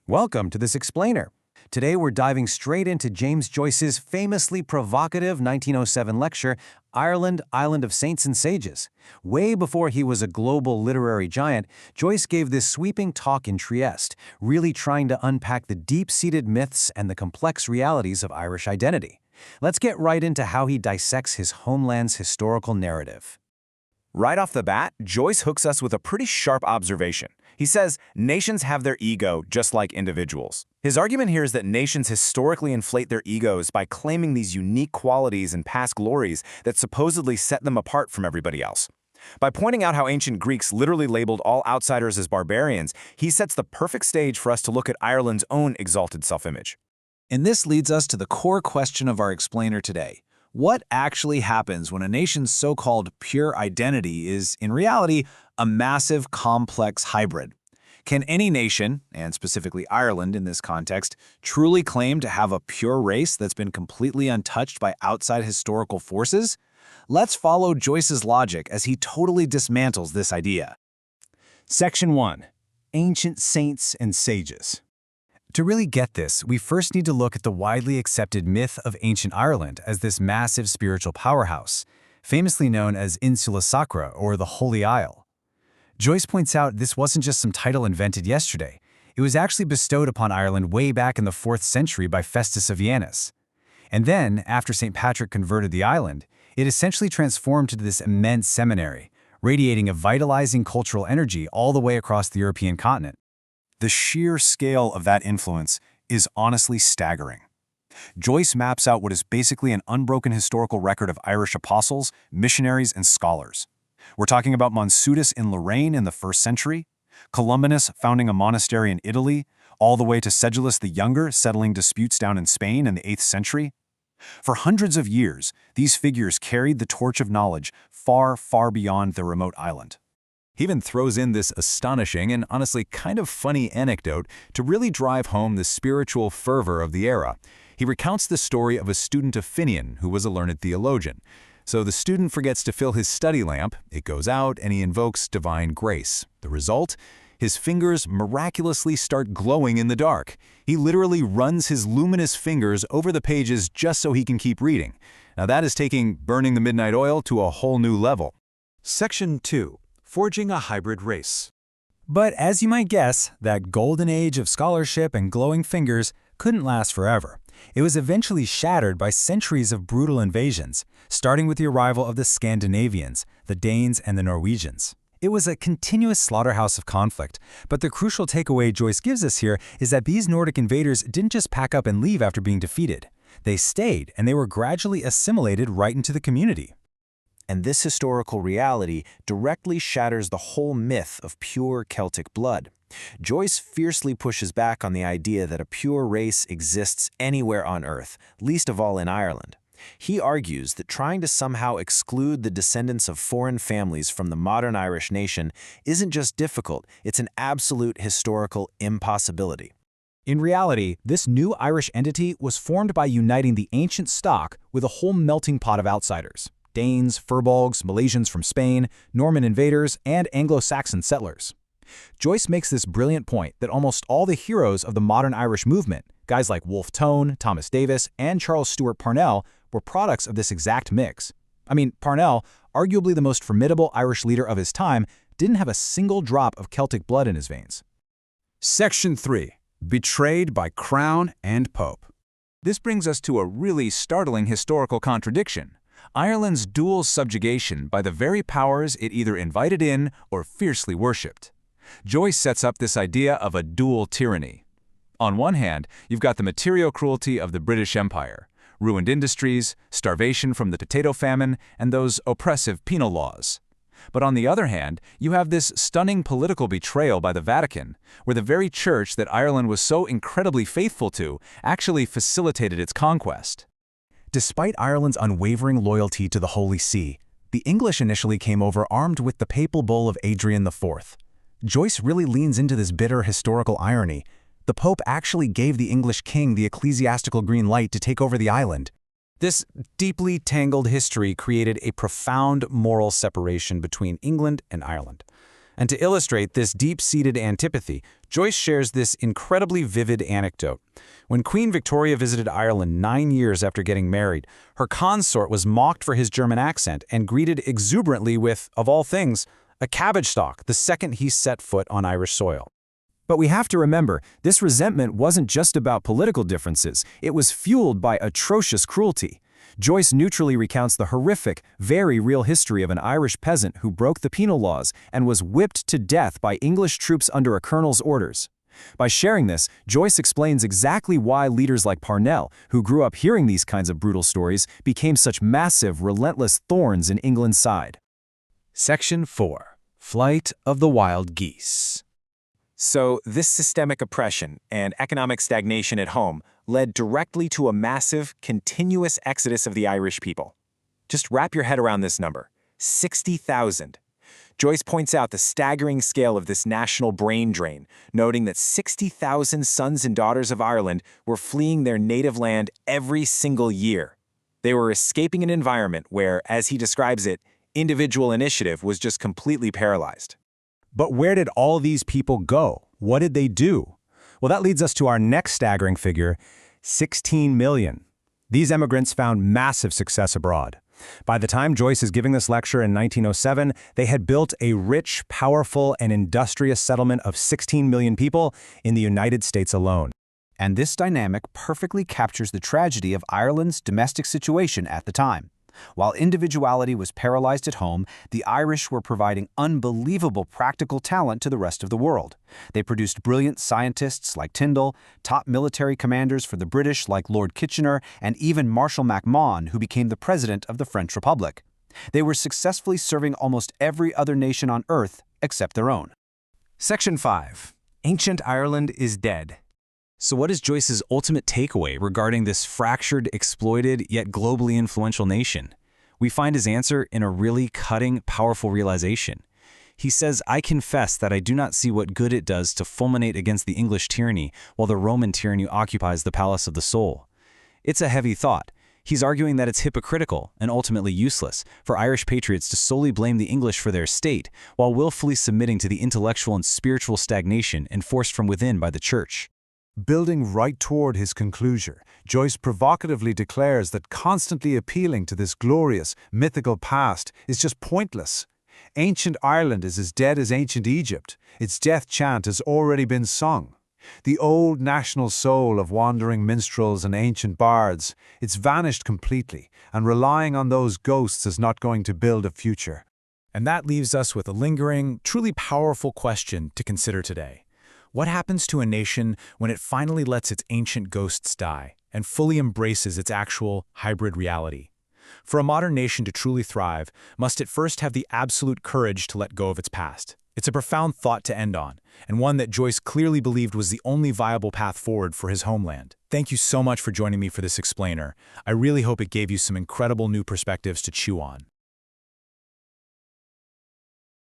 Welcome to this explainer. Today we're diving straight into James Joyce's famously provocative 1907 lecture, Ireland, Island of Saints and Sages. Way before he was a global literary giant, Joyce gave this sweeping talk in Trieste, really trying to unpack the deep-seated myths and the complex realities of Irish identity. Let's get right into how he dissects his homeland's historical narrative. Right off the bat, Joyce hooks us with a pretty sharp observation. He says, nations have their ego just like individuals. His argument here is that nations historically inflate their egos by claiming these unique qualities and past glories that supposedly set them apart from everybody else. By pointing out how ancient Greeks literally labeled all outsiders as barbarians, he sets the perfect stage for us to look at Ireland's own exalted self-image. And this leads us to the core question of our explainer today. What actually happens when a nation's so-called pure identity is, in reality, a massive, complex hybrid? Can any nation, and specifically Ireland in this context, truly claim to have a pure race that's been completely untouched by outside historical forces? Let's follow Joyce's logic as he totally dismantles this idea. Section 1. Ancient Saints and Sages. To really get this, we first need to look at the widely accepted myth of ancient Ireland as this massive spiritual powerhouse, famously known as Insula Sacra, or the Holy Isle. Joyce points out this wasn't just some title invented yesterday. It was actually bestowed upon Ireland way back in the 4th century by Festus of Vianus. And then, after St. Patrick converted the island, it essentially transformed into this immense seminary, radiating a vitalizing cultural energy all the way across the European continent. The sheer scale of that influence is honestly staggering. Joyce maps out what is basically an unbroken historical record of Irish apostles, missionaries, and scholars. We're talking about Monsutis in Lorraine in the 1st century, Columbanus founding a monastery in Italy, all the way to Segulus the Younger settling disputes down in Spain in the 8th century. For hundreds of years, these figures carried the torch of knowledge far, far beyond their remote island. He even throws in this astonishing and honestly kind of funny anecdote to really drive home the spiritual fervor of the era. He recounts the story of a student of Finian who was a learned theologian. So the student forgets to fill his study lamp, it goes out, and he invokes divine grace. The result? His fingers miraculously start glowing in the dark. He literally runs his luminous fingers over the pages just so he can keep reading. Now that is taking burning the midnight oil to a whole new level. Section 2. Forging a hybrid race. But as you might guess, that golden age of scholarship and glowing fingers couldn't last forever. It was eventually shattered by centuries of brutal invasions, starting with the arrival of the Scandinavians, the Danes, and the Norwegians. It was a continuous slaughterhouse of conflict, but the crucial takeaway Joyce gives us here is that these Nordic invaders didn't just pack up and leave after being defeated. They stayed, and they were gradually assimilated right into the community. And this historical reality directly shatters the whole myth of pure Celtic blood. Joyce fiercely pushes back on the idea that a pure race exists anywhere on Earth, least of all in Ireland. He argues that trying to somehow exclude the descendants of foreign families from the modern Irish nation isn't just difficult, it's an absolute historical impossibility. In reality, this new Irish entity was formed by uniting the ancient stock with a whole melting pot of outsiders. Danes, Furbolgs, Malaysians from Spain, Norman invaders, and Anglo-Saxon settlers. Joyce makes this brilliant point that almost all the heroes of the modern Irish movement, guys like Wolfe Tone, Thomas Davis, and Charles Stewart Parnell, were products of this exact mix. I mean, Parnell, arguably the most formidable Irish leader of his time, didn't have a single drop of Celtic blood in his veins. Section 3. Betrayed by Crown and Pope. This brings us to a really startling historical contradiction. Ireland's dual subjugation by the very powers it either invited in or fiercely worshipped. Joyce sets up this idea of a dual tyranny. On one hand, you've got the material cruelty of the British Empire, ruined industries, starvation from the potato famine, and those oppressive penal laws. But on the other hand, you have this stunning political betrayal by the Vatican, where the very church that Ireland was so incredibly faithful to actually facilitated its conquest. Despite Ireland's unwavering loyalty to the Holy See, the English initially came over armed with the papal bull of Adrian IV. Joyce really leans into this bitter historical irony. The Pope actually gave the English king the ecclesiastical green light to take over the island. This deeply tangled history created a profound moral separation between England and Ireland. And to illustrate this deep-seated antipathy, Joyce shares this incredibly vivid anecdote. When Queen Victoria visited Ireland 9 years after getting married, her consort was mocked for his German accent and greeted exuberantly with, of all things, a cabbage stalk the second he set foot on Irish soil. But we have to remember, this resentment wasn't just about political differences, it was fueled by atrocious cruelty. Joyce neutrally recounts the horrific, very real history of an Irish peasant who broke the penal laws and was whipped to death by English troops under a colonel's orders. By sharing this, Joyce explains exactly why leaders like Parnell, who grew up hearing these kinds of brutal stories, became such massive, relentless thorns in England's side. Section 4. Flight of the Wild Geese. So this systemic oppression and economic stagnation at home led directly to a massive, continuous exodus of the Irish people. Just wrap your head around this number: 60,000. Joyce points out the staggering scale of this national brain drain, noting that 60,000 sons and daughters of Ireland were fleeing their native land every single year. They were escaping an environment where, as he describes it, individual initiative was just completely paralyzed. But where did all these people go? What did they do? Well, that leads us to our next staggering figure: 16 million. These immigrants found massive success abroad. By the time Joyce is giving this lecture in 1907, they had built a rich, powerful, and industrious settlement of 16 million people in the United States alone. And this dynamic perfectly captures the tragedy of Ireland's domestic situation at the time. While individuality was paralyzed at home, the Irish were providing unbelievable practical talent to the rest of the world. They produced brilliant scientists like Tyndall, top military commanders for the British like Lord Kitchener, and even Marshal MacMahon, who became the president of the French Republic. They were successfully serving almost every other nation on earth except their own. Section 5. Ancient Ireland is dead. So what is Joyce's ultimate takeaway regarding this fractured, exploited, yet globally influential nation? We find his answer in a really cutting, powerful realization. He says, "I confess that I do not see what good it does to fulminate against the English tyranny while the Roman tyranny occupies the palace of the soul." It's a heavy thought. He's arguing that it's hypocritical and ultimately useless for Irish patriots to solely blame the English for their state, while willfully submitting to the intellectual and spiritual stagnation enforced from within by the Church. Building right toward his conclusion, Joyce provocatively declares that constantly appealing to this glorious, mythical past is just pointless. Ancient Ireland is as dead as ancient Egypt. Its death chant has already been sung. The old national soul of wandering minstrels and ancient bards, it's vanished completely, and relying on those ghosts is not going to build a future. And that leaves us with a lingering, truly powerful question to consider today. What happens to a nation when it finally lets its ancient ghosts die and fully embraces its actual hybrid reality? For a modern nation to truly thrive, must it first have the absolute courage to let go of its past? It's a profound thought to end on, and one that Joyce clearly believed was the only viable path forward for his homeland. Thank you so much for joining me for this explainer. I really hope it gave you some incredible new perspectives to chew on.